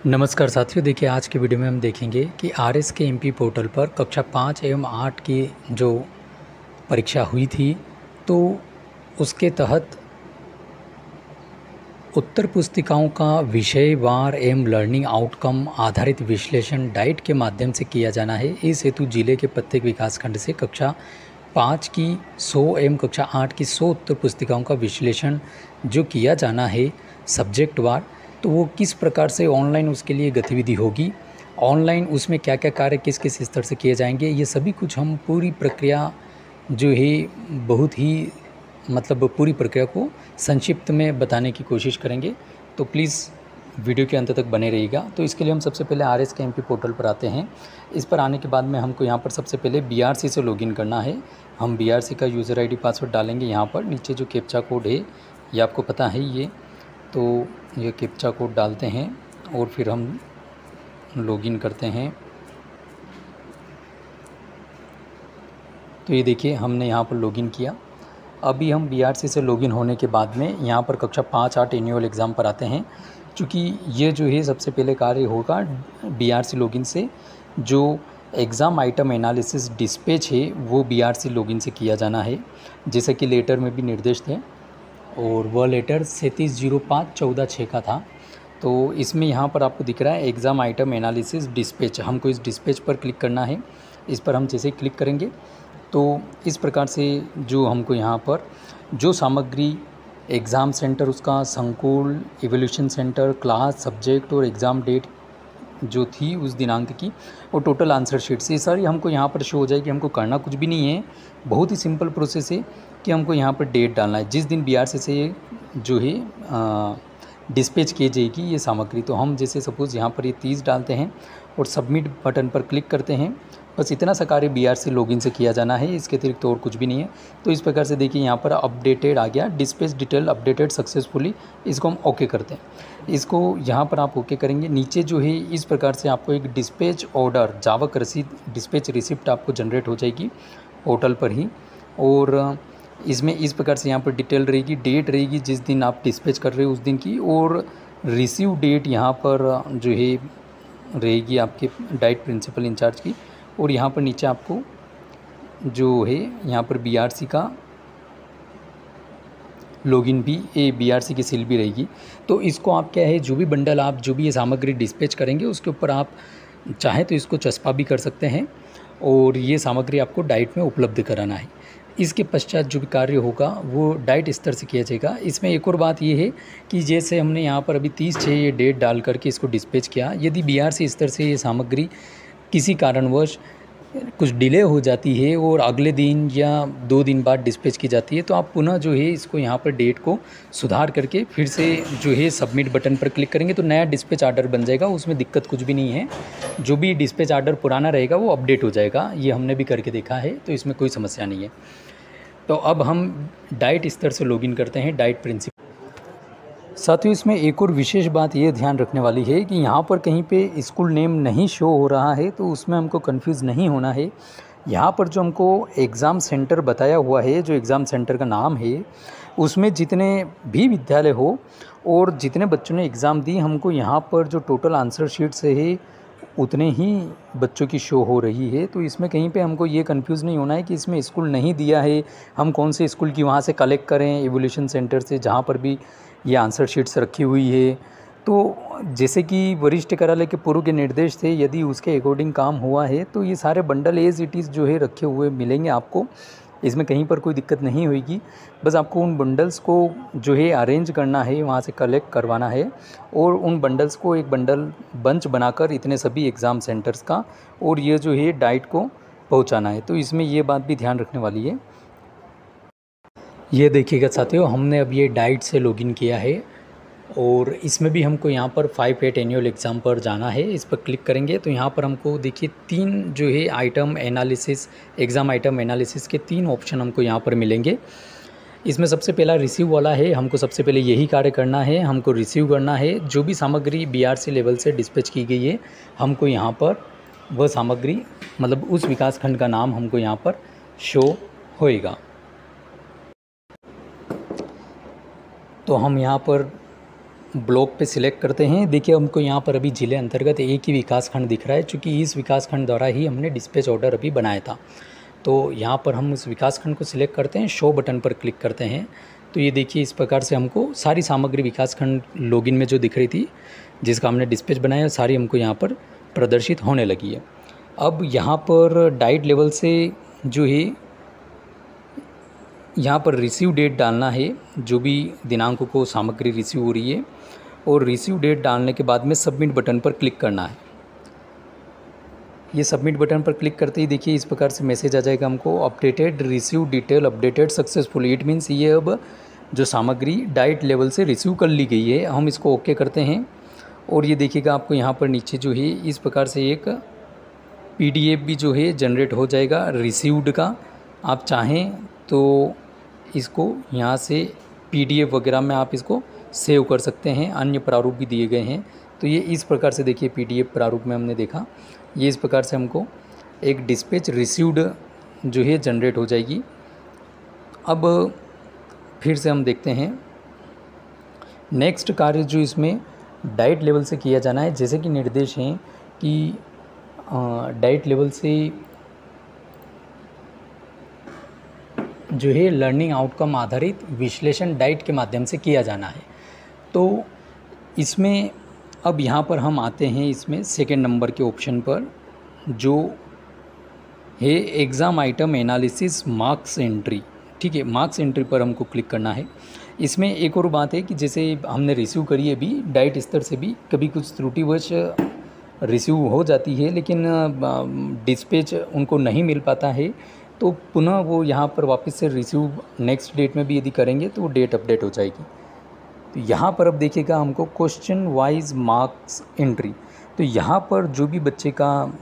नमस्कार साथियों, देखिए आज की वीडियो में हम देखेंगे कि RSKMP पोर्टल पर कक्षा 5 एवं 8 की जो परीक्षा हुई थी तो उसके तहत उत्तर पुस्तिकाओं का विषयवार एवं लर्निंग आउटकम आधारित विश्लेषण डाइट के माध्यम से किया जाना है। इस हेतु जिले के प्रत्येक विकासखंड से कक्षा 5 की 100 एवं कक्षा 8 की 100 उत्तर पुस्तिकाओं का विश्लेषण जो किया जाना है सब्जेक्ट वार, तो वो किस प्रकार से ऑनलाइन उसके लिए गतिविधि होगी, ऑनलाइन उसमें क्या क्या कार्य किस किस स्तर से किए जाएंगे, ये सभी कुछ हम पूरी प्रक्रिया जो है बहुत ही पूरी प्रक्रिया को संक्षिप्त में बताने की कोशिश करेंगे। तो प्लीज़ वीडियो के अंत तक बने रहिएगा। तो इसके लिए हम सबसे पहले RSKMP पोर्टल पर आते हैं। इस पर आने के बाद में हमको यहाँ पर सबसे पहले BRC से लॉगिन करना है। हम BRC का यूज़र ID पासवर्ड डालेंगे। यहाँ पर नीचे जो कैप्चा कोड है ये आपको पता है, तो ये कैप्चा कोड डालते हैं और फिर हम लॉगिन करते हैं। तो ये देखिए हमने यहाँ पर लॉगिन किया। अभी हम BRC से लॉगिन होने के बाद में यहाँ पर कक्षा 5-8 एनुअल एग्ज़ाम पर आते हैं। चूँकि ये जो है सबसे पहले कार्य होगा BRC लॉगिन से, जो एग्ज़ाम आइटम एनालिसिस डिस्पैच है वो BRC लॉगिन से किया जाना है, जैसे कि लेटर में भी निर्देश थे और वह लेटर 3705/14/6 का था। तो इसमें यहाँ पर आपको दिख रहा है एग्ज़ाम आइटम एनालिसिस डिस्पैच, हमको इस डिस्पैच पर क्लिक करना है। इस पर हम जैसे क्लिक करेंगे तो इस प्रकार से जो हमको यहाँ पर जो सामग्री एग्ज़ाम सेंटर, उसका संकुल, इवैल्यूएशन सेंटर, क्लास, सब्जेक्ट और एग्ज़ाम डेट जो थी उस दिनांक की और टोटल आंसर शीट्स, ये सारी हमको यहाँ पर शो हो जाएगी। हमको करना कुछ भी नहीं है, बहुत ही सिंपल प्रोसेस है कि हमको यहाँ पर डेट डालना है जिस दिन BRC से ये जो है डिस्पैच की जाएगी ये सामग्री। तो हम जैसे सपोज़ यहाँ पर ये 30 डालते हैं और सबमिट बटन पर क्लिक करते हैं। बस इतना सा कार्य BRC लॉगिन से किया जाना है, इसके अतिरिक्त तो और कुछ भी नहीं है। तो इस प्रकार से देखिए यहाँ पर अपडेटेड आ गया, डिस्पैच डिटेल अपडेटेड सक्सेसफुली। इसको हम ओके करते हैं। इसको यहाँ पर आप ओके करेंगे। नीचे जो है इस प्रकार से आपको एक डिस्पैच ऑर्डर जावक रसीद डिस्पैच रिसिप्ट आपको जनरेट हो जाएगी पोर्टल पर ही। और इसमें इस प्रकार से यहाँ पर डिटेल रहेगी, डेट रहेगी जिस दिन आप डिस्पैच कर रहे हो उस दिन की, और रिसीव डेट यहाँ पर जो है रहेगी आपके डाइट प्रिंसिपल इंचार्ज की। और यहाँ पर नीचे आपको जो है यहाँ पर BRC का लॉगिन भी, BRC की सील भी रहेगी। तो इसको आप क्या है, जो भी बंडल आप जो भी ये सामग्री डिस्पैच करेंगे उसके ऊपर आप चाहें तो इसको चस्पा भी कर सकते हैं और ये सामग्री आपको डाइट में उपलब्ध कराना है। इसके पश्चात जो भी कार्य होगा वो डाइट स्तर से किया जाएगा। इसमें एक और बात ये है कि जैसे हमने यहाँ पर अभी 30/6 ये डेट डाल करके इसको डिस्पैच किया, यदि BRC स्तर से ये सामग्री किसी कारणवश कुछ डिले हो जाती है और अगले दिन या 2 दिन बाद डिस्पैच की जाती है, तो आप पुनः जो है इसको यहाँ पर डेट को सुधार करके फिर से जो है सबमिट बटन पर क्लिक करेंगे तो नया डिस्पैच आर्डर बन जाएगा। उसमें दिक्कत कुछ भी नहीं है, जो भी डिस्पैच आर्डर पुराना रहेगा वो अपडेट हो जाएगा। ये हमने भी करके देखा है, तो इसमें कोई समस्या नहीं है। तो अब हम डाइट स्तर से लॉगिन करते हैं, डाइट प्रिंसिपल। साथियों, इसमें एक और विशेष बात ये ध्यान रखने वाली है कि यहाँ पर कहीं पे स्कूल नेम नहीं शो हो रहा है, तो उसमें हमको कंफ्यूज नहीं होना है। यहाँ पर जो हमको एग्ज़ाम सेंटर बताया हुआ है, जो एग्ज़ाम सेंटर का नाम है, उसमें जितने भी विद्यालय हो और जितने बच्चों ने एग्ज़ाम दी, हमको यहाँ पर जो टोटल आंसर शीट्स है उतने ही बच्चों की शो हो रही है। तो इसमें कहीं पे हमको ये कंफ्यूज नहीं होना है कि इसमें स्कूल नहीं दिया है, हम कौन से स्कूल की वहाँ से कलेक्ट करें, इवोल्यूशन सेंटर से, जहाँ पर भी ये आंसर शीट्स रखी हुई है। तो जैसे कि वरिष्ठ कार्यालय के पूर्व के निर्देश थे, यदि उसके अकॉर्डिंग काम हुआ है तो ये सारे बंडल एज इट इज़ जो है रखे हुए मिलेंगे आपको। इसमें कहीं पर कोई दिक्कत नहीं होगी। बस आपको उन बंडल्स को जो है अरेंज करना है, वहाँ से कलेक्ट करवाना है और उन बंडल्स को एक बंडल बंच बनाकर इतने सभी एग्ज़ाम सेंटर्स का और ये जो है डाइट को पहुँचाना है। तो इसमें ये बात भी ध्यान रखने वाली है। ये देखिएगा साथियों, हमने अब ये डाइट से लॉगिन किया है और इसमें भी हमको यहाँ पर 5-8 एनुअल एग्ज़ाम पर जाना है। इस पर क्लिक करेंगे तो यहाँ पर हमको देखिए 3 जो है item analysis, exam item analysis के 3 ऑप्शन हमको यहाँ पर मिलेंगे। इसमें सबसे पहला रिसीव वाला है, हमको सबसे पहले यही कार्य करना है, हमको रिसीव करना है। जो भी सामग्री BRC लेवल से डिस्पैच की गई है, हमको यहाँ पर वह सामग्री उस विकास खंड का नाम हमको यहाँ पर शो होएगा। तो हम यहाँ पर ब्लॉक पे सिलेक्ट करते हैं। देखिए हमको यहाँ पर अभी जिले अंतर्गत एक ही विकास खंड दिख रहा है, चूँकि इस विकास खंड द्वारा ही हमने डिस्पैच ऑर्डर अभी बनाया था। तो यहाँ पर हम उस विकास खंड को सिलेक्ट करते हैं, शो बटन पर क्लिक करते हैं। तो ये देखिए इस प्रकार से हमको सारी सामग्री विकास खंड लॉगिन में जो दिख रही थी, जिसका हमने डिस्पैच बनाया, सारी हमको यहाँ पर प्रदर्शित होने लगी है। अब यहाँ पर डाइट लेवल से जो है यहाँ पर रिसीव डेट डालना है, जो भी दिनांक को सामग्री रिसीव हो रही है, और रिसीव डेट डालने के बाद में सबमिट बटन पर क्लिक करना है। ये सबमिट बटन पर क्लिक करते ही देखिए इस प्रकार से मैसेज आ जाएगा हमको, updated receive detail updated successfully. It means ये अब जो सामग्री डाइट लेवल से रिसीव कर ली गई है, हम इसको ओके करते हैं। और ये देखिएगा आपको यहाँ पर नीचे जो है इस प्रकार से एक PDF भी जो है जनरेट हो जाएगा रिसीव्ड का। आप चाहें तो इसको यहाँ से PDF वगैरह में आप इसको सेव कर सकते हैं, अन्य प्रारूप भी दिए गए हैं। तो ये इस प्रकार से देखिए PDF प्रारूप में हमने देखा, ये इस प्रकार से हमको एक डिस्पैच रिसीव्ड जो है जनरेट हो जाएगी। अब फिर से हम देखते हैं नेक्स्ट कार्य जो इसमें डाइट लेवल से किया जाना है। जैसे कि निर्देश हैं कि डाइट लेवल से जो है लर्निंग आउटकम आधारित विश्लेषण डाइट के माध्यम से किया जाना है। तो इसमें अब यहाँ पर हम आते हैं इसमें सेकेंड नंबर के ऑप्शन पर, जो है exam item analysis marks entry. ठीक है, मार्क्स एंट्री पर हमको क्लिक करना है। इसमें एक और बात है कि जैसे हमने रिसीव करी है अभी डाइट स्तर से भी कभी कुछ त्रुटिवश रिसीव हो जाती है, लेकिन डिस्पैच उनको नहीं मिल पाता है, तो पुनः वो यहाँ पर वापस से रिसीव नेक्स्ट डेट में भी यदि करेंगे तो वो डेट अपडेट हो जाएगी। तो यहाँ पर अब देखिएगा हमको क्वेश्चन वाइज मार्क्स एंट्री। तो यहाँ पर जो भी बच्चे का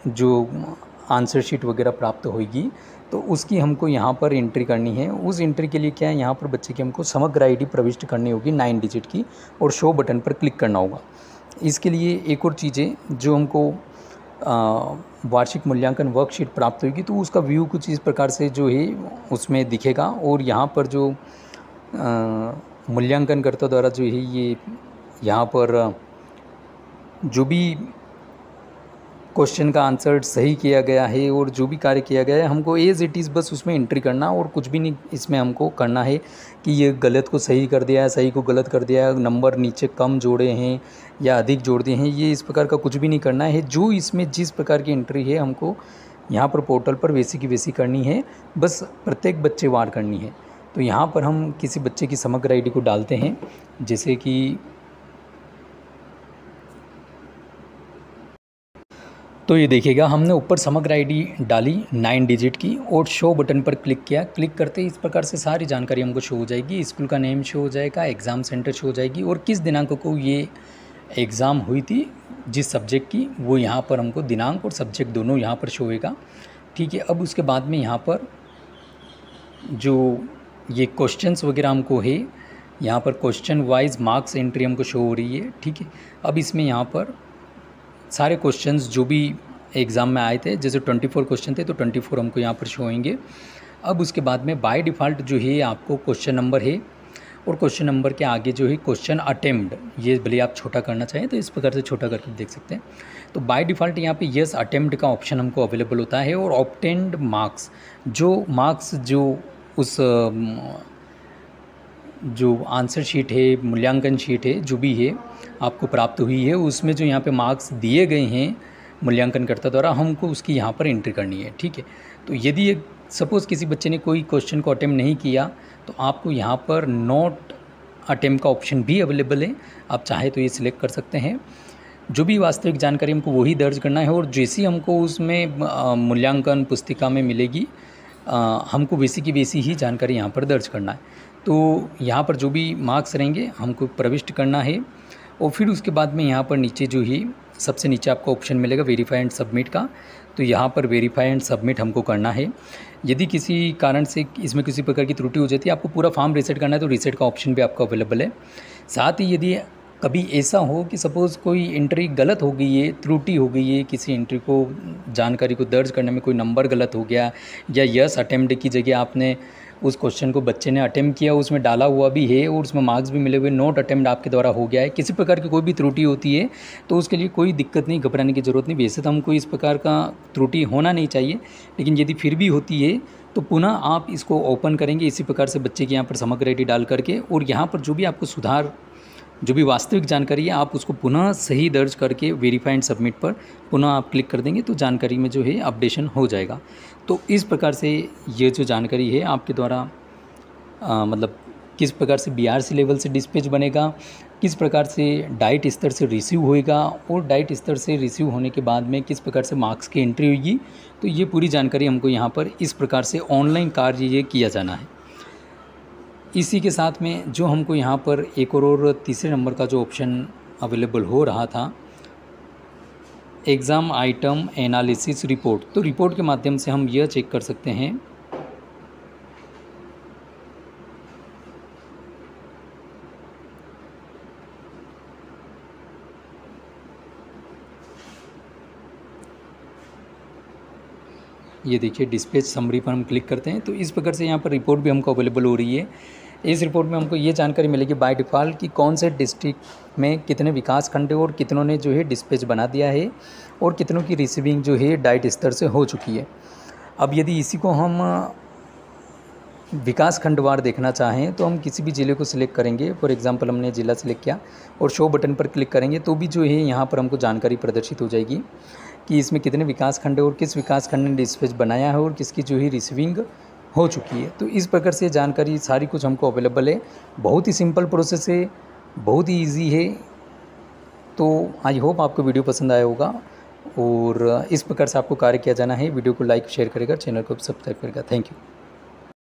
जो आंसर शीट वगैरह प्राप्त होगी तो उसकी हमको यहाँ पर एंट्री करनी है। उस एंट्री के लिए क्या है, यहाँ पर बच्चे की हमको समग्र ID प्रविष्ट करनी होगी 9 डिजिट की, और शो बटन पर क्लिक करना होगा। इसके लिए एक और चीज़ें, जो हमको वार्षिक मूल्यांकन वर्कशीट प्राप्त होगी तो उसका व्यू कुछ इस प्रकार से जो है उसमें दिखेगा। और यहाँ पर जो मूल्यांकनकर्ता द्वारा जो है ये यहाँ पर जो भी क्वेश्चन का आंसर सही किया गया है और जो भी कार्य किया गया है, हमको एज इट इज़ बस उसमें एंट्री करना, और कुछ भी नहीं इसमें हमको करना है कि ये गलत को सही कर दिया है, सही को गलत कर दिया है, नंबर नीचे कम जोड़े हैं या अधिक जोड़ दिए हैं, ये इस प्रकार का कुछ भी नहीं करना है। जो इसमें जिस प्रकार की एंट्री है हमको यहाँ पर पोर्टल पर वैसी की वैसी करनी है, बस प्रत्येक बच्चे वार करनी है। तो यहाँ पर हम किसी बच्चे की समग्र ID को डालते हैं, जैसे कि तो ये देखिएगा हमने ऊपर समग्र ID डाली 9 डिजिट की और शो बटन पर क्लिक किया। क्लिक करते ही इस प्रकार से सारी जानकारी हमको शो हो जाएगी। स्कूल का नेम शो हो जाएगा, एग्ज़ाम सेंटर शो हो जाएगी, और किस दिनांक को ये एग्ज़ाम हुई थी जिस सब्जेक्ट की, वो यहाँ पर हमको दिनांक और सब्जेक्ट दोनों यहाँ पर शो होएगा। ठीक है, अब उसके बाद में यहाँ पर जो ये क्वेश्चंस वगैरह हमको है, यहाँ पर क्वेश्चन वाइज मार्क्स एंट्री हमको शो हो रही है। ठीक है, अब इसमें यहाँ पर सारे क्वेश्चंस जो भी एग्ज़ाम में आए थे, जैसे 24 क्वेश्चन थे तो 24 हमको यहाँ पर शो होंगे। अब उसके बाद में बाय डिफ़ॉल्ट जो है आपको क्वेश्चन नंबर है, और क्वेश्चन नंबर के आगे जो है क्वेश्चन अटेम्प्ट, ये भले आप छोटा करना चाहें तो इस प्रकार से छोटा करके देख सकते हैं। तो बाय डिफ़ॉल्ट यहाँ पे यस अटेम्प्ट का ऑप्शन हमको अवेलेबल होता है, और ऑब्टेन्ड मार्क्स, जो मार्क्स जो उस जो आंसर शीट है, मूल्यांकन शीट है, जो भी है आपको प्राप्त हुई है, उसमें जो यहाँ पे मार्क्स दिए गए हैं मूल्यांकनकर्ता द्वारा, हमको उसकी यहाँ पर एंट्री करनी है। ठीक है, तो यदि सपोज़ किसी बच्चे ने कोई क्वेश्चन को अटेम्प्ट नहीं किया तो आपको यहाँ पर नॉट अटेम्प्ट का ऑप्शन भी अवेलेबल है, आप चाहे तो ये सिलेक्ट कर सकते हैं। जो भी वास्तविक जानकारी हमको वही दर्ज करना है, और जैसी हमको उसमें मूल्यांकन पुस्तिका में मिलेगी हमको वैसी की वैसी ही जानकारी यहाँ पर दर्ज करना है। तो यहाँ पर जो भी मार्क्स रहेंगे हमको प्रविष्ट करना है, और फिर उसके बाद में यहाँ पर नीचे जो ही सबसे नीचे आपको ऑप्शन मिलेगा वेरीफाई एंड सबमिट का, तो यहाँ पर वेरीफाई एंड सबमिट हमको करना है। यदि किसी कारण से इसमें किसी प्रकार की त्रुटि हो जाती है, आपको पूरा फॉर्म रीसेट करना है, तो रीसेट का ऑप्शन भी आपको अवेलेबल है। साथ ही यदि कभी ऐसा हो कि सपोज़ कोई एंट्री गलत हो गई है, त्रुटि हो गई है, किसी एंट्री को जानकारी को दर्ज करने में कोई नंबर गलत हो गया, या यस अटेम्प्ट की जगह आपने उस क्वेश्चन को बच्चे ने अटेम्प्ट किया, उसमें डाला हुआ भी है और उसमें मार्क्स भी मिले हुए, नोट अटेम्प्ट आपके द्वारा हो गया है। किसी प्रकार की कोई भी त्रुटि होती है तो उसके लिए कोई दिक्कत नहीं, घबराने की ज़रूरत नहीं। वैसे तो हमको इस प्रकार का त्रुटि होना नहीं चाहिए, लेकिन यदि फिर भी होती है तो पुनः आप इसको ओपन करेंगे इसी प्रकार से बच्चे के यहाँ पर समग्र आईडी डाल करके, और यहाँ पर जो भी आपको सुधार, जो भी वास्तविक जानकारी है आप उसको पुनः सही दर्ज करके वेरीफाई एंड सबमिट पर पुनः आप क्लिक कर देंगे तो जानकारी में जो है अपडेशन हो जाएगा। तो इस प्रकार से ये जो जानकारी है आपके द्वारा मतलब किस प्रकार से बीआरसी लेवल से डिस्पैच बनेगा, किस प्रकार से डाइट स्तर से रिसीव होएगा, और डाइट स्तर से रिसीव होने के बाद में किस प्रकार से मार्क्स की एंट्री होगी, तो ये पूरी जानकारी हमको यहाँ पर इस प्रकार से ऑनलाइन कार्य ये किया जाना है। इसी के साथ में जो हमको यहाँ पर एक और तीसरे नंबर का जो ऑप्शन अवेलेबल हो रहा था, एग्ज़ाम आइटम एनालिसिस रिपोर्ट, तो रिपोर्ट के माध्यम से हम यह चेक कर सकते हैं ये देखिए डिस्पैच समरी पर हम क्लिक करते हैं तो इस प्रकार से यहाँ पर रिपोर्ट भी हमको अवेलेबल हो रही है। इस रिपोर्ट में हमको ये जानकारी मिलेगी बाय डिफ़ॉल्ट कि कौन से डिस्ट्रिक्ट में कितने विकास खंड और कितनों ने जो है डिस्पैच बना दिया है और कितनों की रिसीविंग जो है डाइट स्तर से हो चुकी है। अब यदि इसी को हम विकास खंडवार देखना चाहें तो हम किसी भी ज़िले को सिलेक्ट करेंगे, फॉर एग्जांपल हमने ज़िला सिलेक्ट किया और शो बटन पर क्लिक करेंगे तो भी जो है यहाँ पर हमको जानकारी प्रदर्शित हो जाएगी कि इसमें कितने विकास खंड और किस विकास खंड ने डिस्पैच बनाया है और किसकी जो है रिसीविंग हो चुकी है। तो इस प्रकार से जानकारी सारी कुछ हमको अवेलेबल है। बहुत ही सिंपल प्रोसेस है, बहुत ही ईजी है। तो आई होप आपको वीडियो पसंद आया होगा और इस प्रकार से आपको कार्य किया जाना है। वीडियो को लाइक शेयर करेगा, चैनल को सब्सक्राइब करेगा। Thank you.